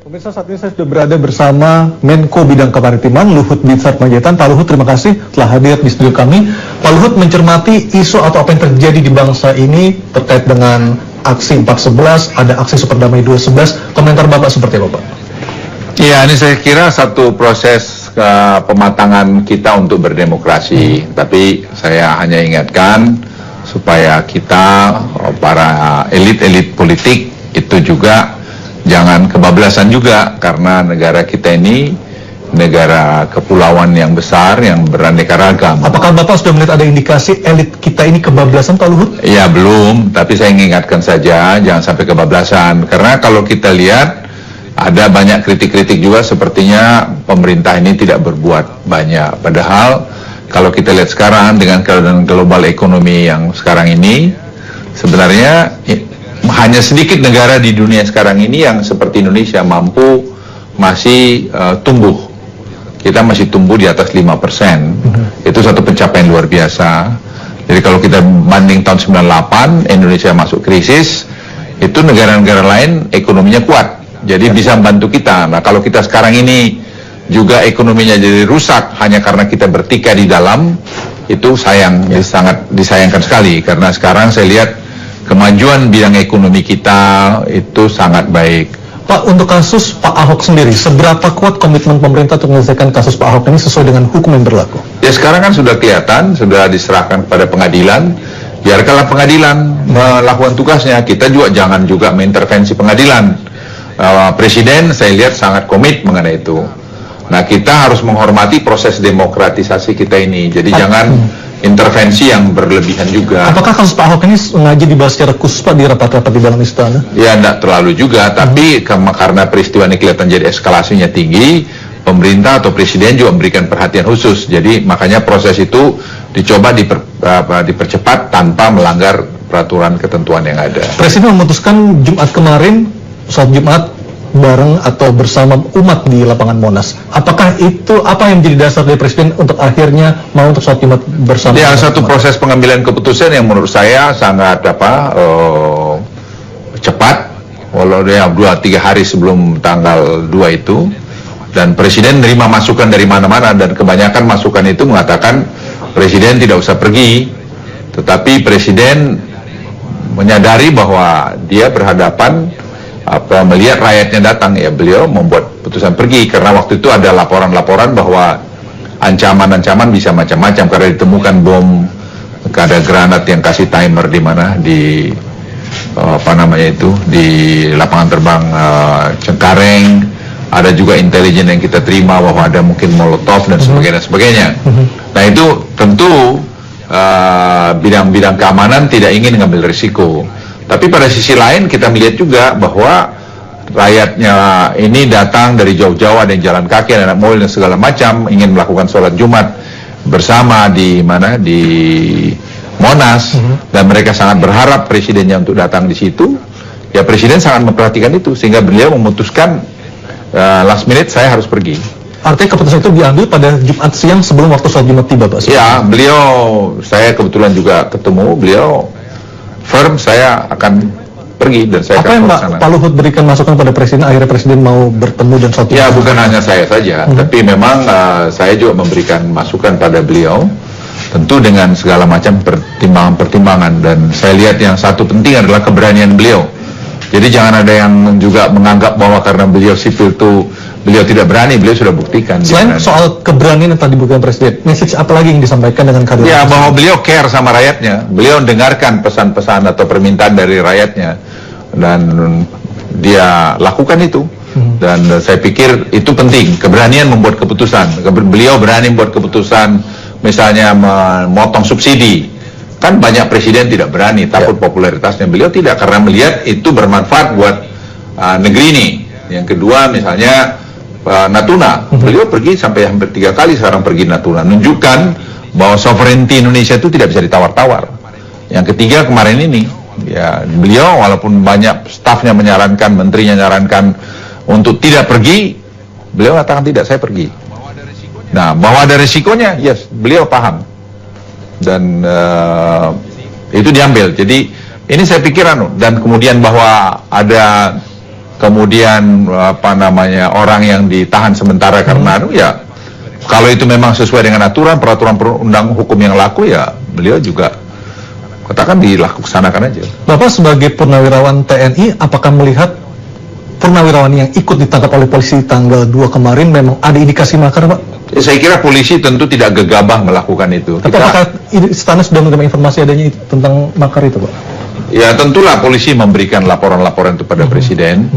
Pemirsa, saat ini saya sudah berada bersama Menko Bidang Kemaritiman Luhut Binsar Panjaitan. Pak Luhut, terima kasih telah hadir di studio kami. Pak Luhut, mencermati isu atau apa yang terjadi di bangsa ini terkait dengan aksi 4.11, ada aksi Superdamai 2.11, komentar Bapak seperti apa, Pak? Iya, ini saya kira satu proses pematangan kita untuk berdemokrasi. Tapi saya hanya ingatkan supaya kita, para elit-elit politik itu juga jangan kebablasan juga, karena negara kita ini negara kepulauan yang besar yang beraneka ragam. Apakah Bapak sudah melihat ada indikasi elit kita ini kebablasan, Pak Luhut? Ya belum, tapi saya ingatkan saja jangan sampai kebablasan, karena kalau kita lihat ada banyak kritik-kritik juga sepertinya pemerintah ini tidak berbuat banyak. Padahal kalau kita lihat sekarang dengan keadaan global ekonomi yang sekarang ini, sebenarnya hanya sedikit negara di dunia sekarang ini yang seperti Indonesia mampu masih tumbuh. Kita masih tumbuh di atas 5%. Itu satu pencapaian luar biasa. Jadi kalau kita banding tahun 98, Indonesia masuk krisis, itu negara-negara lain ekonominya kuat. Jadi bisa membantu kita. Nah, kalau kita sekarang ini juga ekonominya jadi rusak hanya karena kita bertikai di dalam, itu sayang, sangat disayangkan sekali. Karena sekarang saya lihat kemajuan bidang ekonomi kita itu sangat baik. Pak, untuk kasus Pak Ahok sendiri, seberapa kuat komitmen pemerintah untuk menyelesaikan kasus Pak Ahok ini sesuai dengan hukum yang berlaku? Ya sekarang kan sudah kelihatan, sudah diserahkan kepada pengadilan. Biarkanlah pengadilan melakukan tugasnya. Kita juga jangan juga mengintervensi pengadilan. Presiden saya lihat sangat komit mengenai itu. Nah, kita harus menghormati proses demokratisasi kita ini. Jadi jangan intervensi yang berlebihan juga. Apakah kasus Pak Ahok ini sengaja dibahas secara khusus, Pak, di rapat-rapat di dalam istana? Ya, tidak terlalu juga, tapi karena peristiwa ini kelihatan jadi eskalasinya tinggi, pemerintah atau presiden juga memberikan perhatian khusus. Jadi makanya proses itu dicoba dipercepat tanpa melanggar peraturan ketentuan yang ada. Presiden memutuskan Jumat kemarin, saat Jumat bareng atau bersama umat di lapangan Monas. Apakah itu apa yang menjadi dasar dari Presiden untuk akhirnya mau untuk sholat Jumat bersama? Ya, satu proses pengambilan keputusan yang menurut saya sangat cepat, walau dia 2-3 hari sebelum tanggal 2 itu, dan Presiden menerima masukan dari mana-mana, dan kebanyakan masukan itu mengatakan Presiden tidak usah pergi, tetapi Presiden menyadari bahwa dia berhadapan melihat rakyatnya datang, ya beliau membuat putusan pergi, karena waktu itu ada laporan-laporan bahwa ancaman-ancaman bisa macam-macam karena ditemukan bom, ada granat yang kasih timer di mana di di lapangan terbang Cengkareng. Ada juga intelijen yang kita terima bahwa ada mungkin molotov dan sebagainya. Nah, itu tentu bidang-bidang keamanan tidak ingin mengambil risiko. Tapi pada sisi lain kita melihat juga bahwa rakyatnya ini datang dari jauh-jauh, ada yang jalan kaki, ada anak mobil dan segala macam, ingin melakukan sholat Jumat bersama di Monas, dan mereka sangat berharap presidennya untuk datang di situ. Ya, presiden sangat memperhatikan itu sehingga beliau memutuskan last minute saya harus pergi. Artinya keputusan itu diambil pada Jumat siang sebelum waktu sholat Jumat tiba, Pak? Ya, saya kebetulan juga ketemu beliau. Firm saya akan pergi dan saya akan ke sana. Pak Luhut berikan masukan pada Presiden, akhirnya Presiden mau bertemu dan sholat? Ya, bukan hanya saya saja, tapi memang saya juga memberikan masukan pada beliau, tentu dengan segala macam pertimbangan-pertimbangan, dan saya lihat yang satu penting adalah keberanian beliau. Jadi jangan ada yang juga menganggap bahwa karena beliau sipil itu beliau tidak berani, beliau sudah buktikan. Selain soal keberanian yang tadi diberikan Presiden, message apa lagi yang disampaikan dengan kehadiran? Ya, bahwa beliau care sama rakyatnya, beliau dengarkan pesan-pesan atau permintaan dari rakyatnya, dan dia lakukan itu. Dan saya pikir itu penting, keberanian membuat keputusan. Beliau berani membuat keputusan, misalnya memotong subsidi. Kan banyak presiden tidak berani, takut popularitasnya. Beliau tidak, karena melihat itu bermanfaat buat negeri ini. Yang kedua, misalnya Natuna, beliau pergi sampai hampir 3 kali sekarang pergi Natuna, menunjukkan bahwa sovereignty Indonesia itu tidak bisa ditawar-tawar. Yang ketiga, kemarin ini, ya beliau walaupun banyak stafnya menyarankan, menterinya menyarankan untuk tidak pergi, beliau katakan tidak, saya pergi. Nah, bahwa ada risikonya, yes, beliau paham, dan itu diambil. Jadi ini saya pikir dan kemudian bahwa ada kemudian orang yang ditahan sementara karena ya kalau itu memang sesuai dengan aturan peraturan perundang hukum yang laku, ya beliau juga katakan dilaksanakan aja. Bapak sebagai purnawirawan TNI, apakah melihat purnawirawan yang ikut ditangkap oleh polisi tanggal 2 kemarin memang ada indikasi makar, Pak? Ya, saya kira polisi tentu tidak gegabah melakukan itu. Tapi apakah istana sudah menerima informasi adanya tentang makar itu, Pak? Ya tentulah polisi memberikan laporan-laporan itu pada presiden,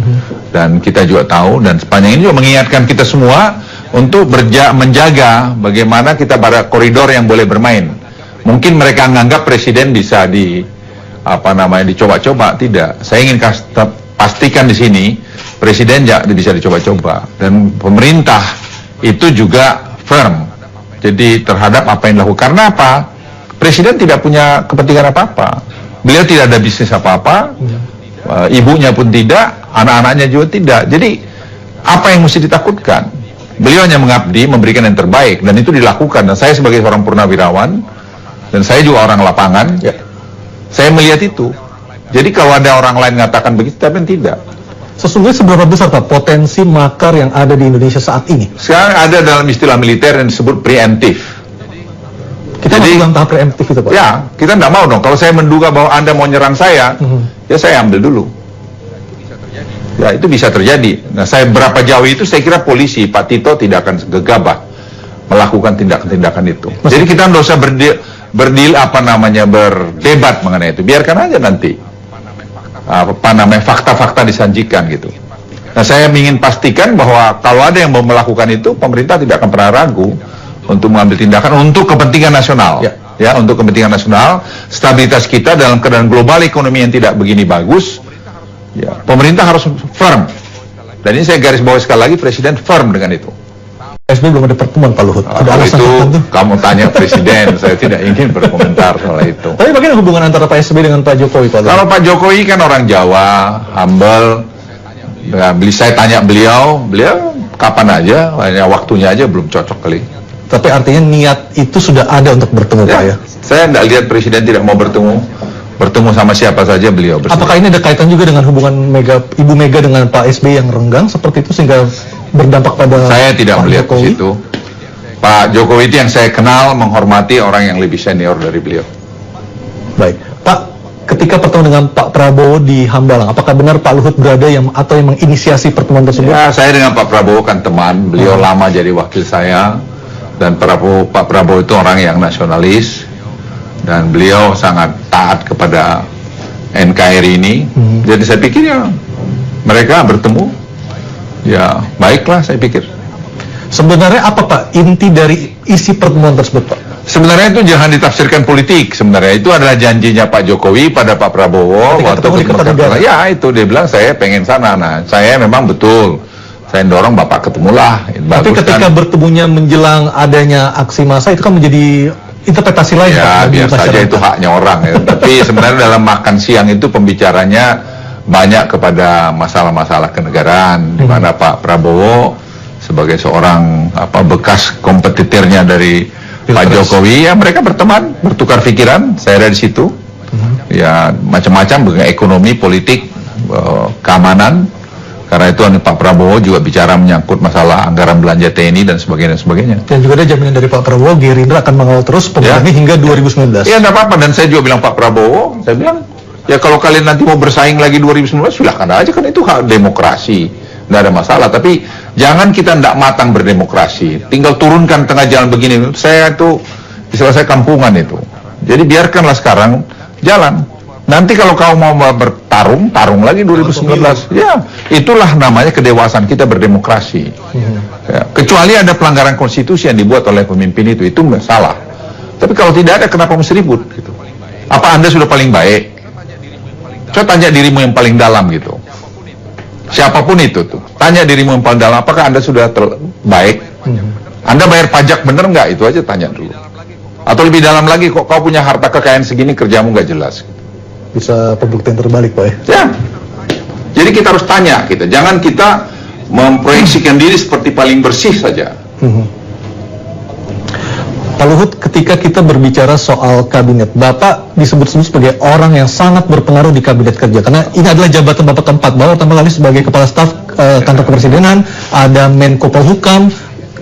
dan kita juga tahu, dan sepanjang ini juga mengingatkan kita semua untuk menjaga bagaimana kita pada koridor yang boleh bermain. Mungkin mereka menganggap presiden bisa dicoba-coba. Tidak. Saya ingin pastikan di sini presiden bisa dicoba-coba, dan pemerintah itu juga firm. Jadi terhadap apa yang dilakukan. Karena apa? Presiden tidak punya kepentingan apa-apa. Beliau tidak ada bisnis apa-apa. Ibunya pun tidak, anak-anaknya juga tidak. Jadi apa yang mesti ditakutkan? Beliau hanya mengabdi, memberikan yang terbaik, dan itu dilakukan. Dan saya sebagai seorang purnawirawan, dan saya juga orang lapangan, saya melihat itu. Jadi kalau ada orang lain mengatakan begitu, tapi tidak. Sesungguhnya seberapa besar, Pak, potensi makar yang ada di Indonesia saat ini? Sekarang ada dalam istilah militer yang disebut preemptif. Kita masih dalam tahap preemptif itu, Pak? Ya, kita tidak mau dong. Kalau saya menduga bahwa Anda mau nyerang saya, ya saya ambil dulu. Ya, itu bisa terjadi. Nah, berapa jauh itu saya kira polisi, Pak Tito tidak akan gegabah melakukan tindakan-tindakan itu. Jadi kita tidak usah berdebat mengenai itu. Biarkan aja nanti fakta-fakta disajikan gitu. Nah, saya ingin pastikan bahwa kalau ada yang mau melakukan itu, pemerintah tidak akan pernah ragu untuk mengambil tindakan untuk kepentingan nasional. Ya, untuk kepentingan nasional, stabilitas kita dalam keadaan global ekonomi yang tidak begini bagus. Ya, pemerintah harus firm. Dan ini saya garis bawahi sekali lagi, presiden firm dengan itu. PSB belum ada pertemuan, Pak Luhut. Ada alasan itu tertentu? kamu tanya presiden, saya tidak ingin berkomentar soal itu. Tapi bagaimana hubungan antara Pak SBY dengan Pak Jokowi, Pak Luhut? Kalau Pak Jokowi kan orang Jawa, humble. Ya, saya tanya beliau kapan aja, hanya waktunya aja belum cocok kali. Tapi artinya niat itu sudah ada untuk bertemu, Pak, ya? Saya tidak lihat presiden tidak mau bertemu sama siapa saja beliau bersedia. Apakah ini ada kaitan juga dengan hubungan Ibu Mega dengan Pak SBY yang renggang seperti itu sehingga berdampak pada saya tidak Pak melihat Jokowi? ke situ. Pak Jokowi itu yang saya kenal menghormati orang yang lebih senior dari beliau. Baik, Pak, ketika pertemuan dengan Pak Prabowo di Hambalang, apakah benar Pak Luhut berada yang menginisiasi pertemuan tersebut? Ya, saya dengan Pak Prabowo kan teman, beliau lama jadi wakil saya, dan Pak Prabowo itu orang yang nasionalis, dan beliau sangat taat kepada NKRI ini. Jadi saya pikir ya mereka bertemu, ya baiklah saya pikir. Sebenarnya apa, Pak, inti dari isi pertemuan tersebut, Pak? Sebenarnya itu jangan ditafsirkan politik. Sebenarnya itu adalah janjinya Pak Jokowi pada Pak Prabowo waktu ya itu dia bilang saya pengen sana. Nah, saya memang betul saya dorong Bapak ketemulah. Tapi ketika bertemunya menjelang adanya aksi massa itu kan menjadi interpretasi lain, ya, Pak, biar saja itu haknya orang ya. Tapi sebenarnya dalam makan siang itu pembicaranya banyak kepada masalah-masalah kenegaraan, di mana Pak Prabowo sebagai seorang bekas kompetitornya dari Pak Jokowi, ya mereka berteman, bertukar pikiran. Saya ada di situ. Ya macam-macam dengan ekonomi, politik, keamanan. Karena itu Pak Prabowo juga bicara menyangkut masalah anggaran belanja TNI dan sebagainya. Dan juga ada jaminan dari Pak Prabowo, Gerindra akan mengawal terus pemerintahan ini hingga 2019. Iya, enggak apa-apa. Dan saya juga bilang Pak Prabowo, saya bilang, ya kalau kalian nanti mau bersaing lagi 2019, silahkan aja, kan itu hak demokrasi. Nggak ada masalah. Tapi jangan kita tidak matang berdemokrasi. Tinggal turunkan tengah jalan begini. Saya itu, istilah saya kampungan itu. Jadi biarkanlah sekarang jalan. Nanti kalau kau mau bertarung, tarung lagi 2019. Ya, itulah namanya kedewasaan kita berdemokrasi. Ya, kecuali ada pelanggaran konstitusi yang dibuat oleh pemimpin itu salah. Tapi kalau tidak ada, kenapa mesti ribut? Gitu. Apa Anda sudah paling baik? Coba tanya dirimu yang paling dalam gitu. Siapapun itu tuh, tanya dirimu yang paling dalam, apakah Anda sudah baik? Anda bayar pajak bener nggak? Itu aja tanya dulu. Atau lebih dalam lagi, kok kau punya harta kekayaan segini, kerjamu nggak jelas? Bisa pembuktian terbalik, Pak, ya? Ya. Jadi kita harus tanya kita, jangan kita memproyeksikan diri seperti paling bersih saja. Pak Pak Luhut, ketika kita berbicara soal kabinet, Bapak disebut-sebut sebagai orang yang sangat berpengaruh di kabinet kerja, karena ini adalah jabatan Bapak keempat. Bapak pertama kali sebagai Kepala Staf Kantor Kepresidenan, ada Menko Polhukam,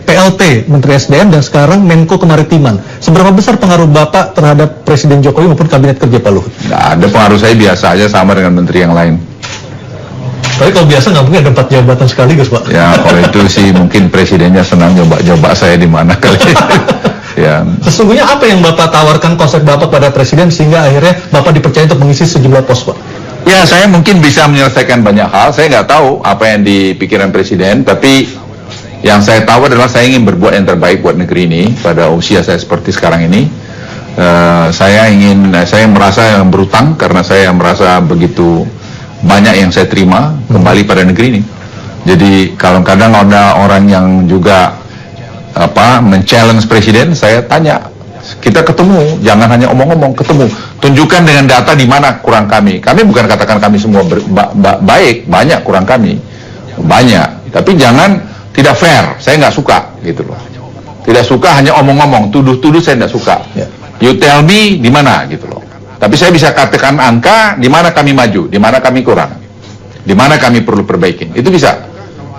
PLT, Menteri SDM, dan sekarang Menko Kemaritiman. Seberapa besar pengaruh Bapak terhadap Presiden Jokowi maupun kabinet kerja Pak Luhut? Nggak ada, pengaruh saya biasa aja, sama dengan menteri yang lain. Tapi kalau biasa nggak mungkin ada 4 jabatan sekaligus, Pak. Ya, kalau itu sih mungkin presidennya senang coba saya di mana kali. Ya. Sesungguhnya apa yang Bapak tawarkan konsep Bapak pada Presiden sehingga akhirnya Bapak dipercaya untuk mengisi sejumlah pos, Pak? Ya, saya mungkin bisa menyelesaikan banyak hal. Saya nggak tahu apa yang dipikiran Presiden, tapi yang saya tahu adalah saya ingin berbuat yang terbaik buat negeri ini pada usia saya seperti sekarang ini. Saya merasa yang berutang karena saya merasa begitu banyak yang saya terima kembali pada negeri ini. Jadi kalau kadang ada orang yang juga men-challenge Presiden, saya tanya, kita ketemu, jangan hanya omong-omong, ketemu, tunjukkan dengan data di mana kurang kami. Kami bukan katakan kami semua baik, banyak kurang kami, banyak, tapi jangan tidak fair. Saya nggak suka gitu loh. Tidak suka hanya omong-omong, tuduh-tuduh saya nggak suka. You tell me di mana gitu loh. Tapi saya bisa katakan angka di mana kami maju, di mana kami kurang, di mana kami perlu perbaikin. Itu bisa.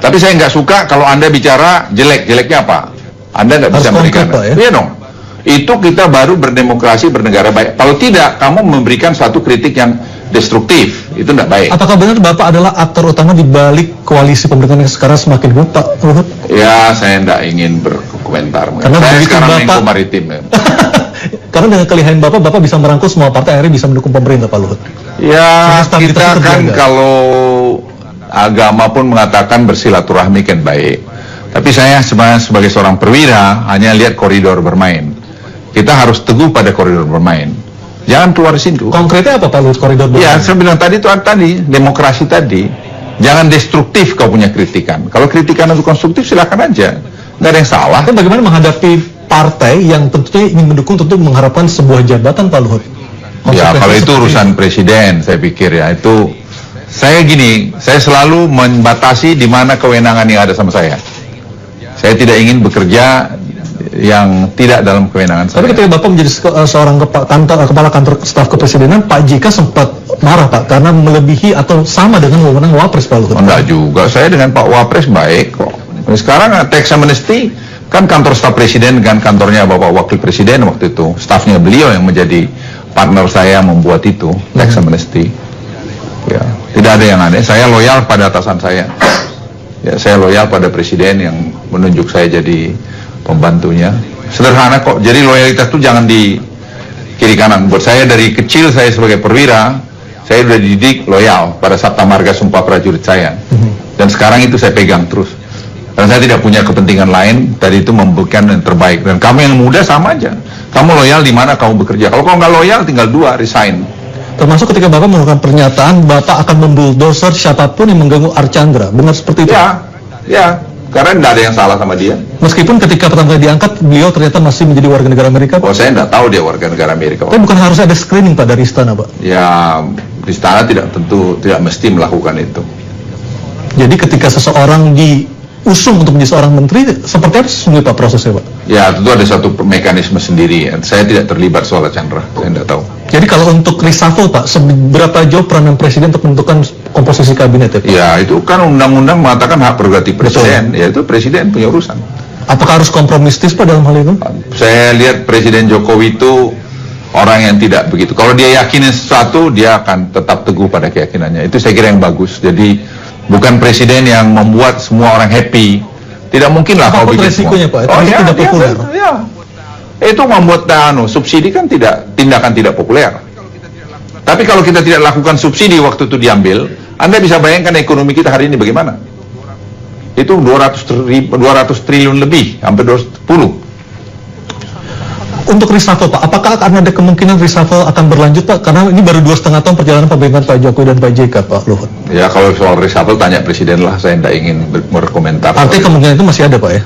Tapi saya nggak suka kalau Anda bicara jeleknya apa? Anda nggak bisa memberikan. Iya dong. Itu kita baru berdemokrasi, bernegara baik. Kalau tidak, kamu memberikan satu kritik yang destruktif, itu nggak baik. Apakah benar Bapak adalah aktor utama di balik koalisi pemerintahan yang sekarang semakin kuat, Pak Luhut? Ya, saya nggak ingin berkomentar. Karena saya sekarang Bapak... Menko Maritim. Ya. Karena dengan kelihayan Bapak bisa merangkul semua partai, akhirnya bisa mendukung pemerintah, Pak Luhut. Ya, kita kan kalau agama pun mengatakan bersilaturahmi kan baik. Tapi saya sebagai seorang perwira hanya lihat koridor bermain. Kita harus teguh pada koridor bermain. Jangan keluar situ. Konkretnya apa Pak Luhut koridor bermain? Ya, saya bilang tadi demokrasi tadi. Jangan destruktif kau punya kritikan. Kalau kritikan itu konstruktif silakan aja. Nggak ada yang salah. Tapi bagaimana menghadapi partai yang tentunya ingin mendukung, tentu mengharapkan sebuah jabatan, Pak Luhut? Ya, kalau itu urusan presiden, saya pikir ya itu. Saya selalu membatasi di mana kewenangan yang ada sama saya. Saya tidak ingin bekerja yang tidak dalam kewenangan saya. Tapi ketika Bapak menjadi seorang kepala kantor staf kepresidenan, Pak JK sempat marah, Pak, karena melebihi atau sama dengan wewenang Wapres, Pak Luhut. Enggak juga, saya dengan Pak Wapres baik kok. Sekarang tax amnesty kan kantor staf presiden dengan kantornya Bapak Wakil Presiden waktu itu, stafnya beliau yang menjadi partner saya membuat itu tax amnesty. Ya, tidak ada yang aneh. Saya loyal pada atasan saya. Ya, saya loyal pada presiden yang menunjuk saya jadi pembantunya. Sederhana kok. Jadi loyalitas itu jangan di kiri kanan. Buat saya dari kecil saya sebagai perwira, saya sudah dididik loyal pada Sabta Marga Sumpah Prajurit saya. Dan sekarang itu saya pegang terus. Dan saya tidak punya kepentingan lain dari itu memberikan yang terbaik. Dan kamu yang muda sama aja. Kamu loyal di mana kamu bekerja. Kalau kamu nggak loyal tinggal 2, resign. Termasuk ketika Bapak melakukan pernyataan Bapak akan membuldoser siapapun yang mengganggu Archandra. Benar seperti itu? Ya. Karena tidak ada yang salah sama dia. Meskipun ketika pertama kali diangkat, beliau ternyata masih menjadi warga negara Amerika, Pak. Oh, saya tidak tahu dia warga negara Amerika. Tapi bukan harus ada screening, Pak, dari istana, Pak? Ya, istana tidak mesti melakukan itu. Jadi ketika seseorang diusung untuk menjadi seorang menteri, seperti apa sesungguhnya, Pak, prosesnya, Pak? Ya, tentu ada satu mekanisme sendiri. Saya tidak terlibat soal Archandra, saya tidak tahu. Jadi kalau untuk reshuffle, Pak, seberapa jauh peranan presiden untuk menentukan komposisi kabinet, ya, Pak? Ya, itu kan undang-undang mengatakan hak prerogatif presiden. Betul. Ya, itu presiden punya urusan. Apakah harus kompromistis, Pak, dalam hal itu? Saya lihat Presiden Jokowi itu orang yang tidak begitu. Kalau dia yakinin sesuatu, dia akan tetap teguh pada keyakinannya. Itu saya kira yang bagus. Jadi bukan presiden yang membuat semua orang happy. Tidak mungkin lah kalau bikin resikonya, semua. Pak? Itu tidak populer. Ya. Itu membuat subsidi kan tindakan tidak populer. Tapi kalau kita tidak lakukan subsidi waktu itu diambil, Anda bisa bayangkan ekonomi kita hari ini bagaimana? Itu 200 triliun lebih, hampir 210. Untuk reshuffle, Pak, apakah akan ada kemungkinan reshuffle akan berlanjut, Pak? Karena ini baru 2,5 tahun perjalanan pemerintahan Pak Jokowi dan Pak JK, Pak Luhut. Ya, kalau soal reshuffle tanya presiden lah, saya tidak ingin berkomentar. Artinya kemungkinan itu masih ada, Pak, ya?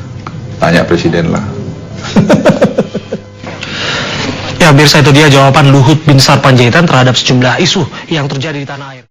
Tanya presiden lah. Ya, pemirsa, itu dia jawaban Luhut Binsar Panjaitan terhadap sejumlah isu yang terjadi di tanah air.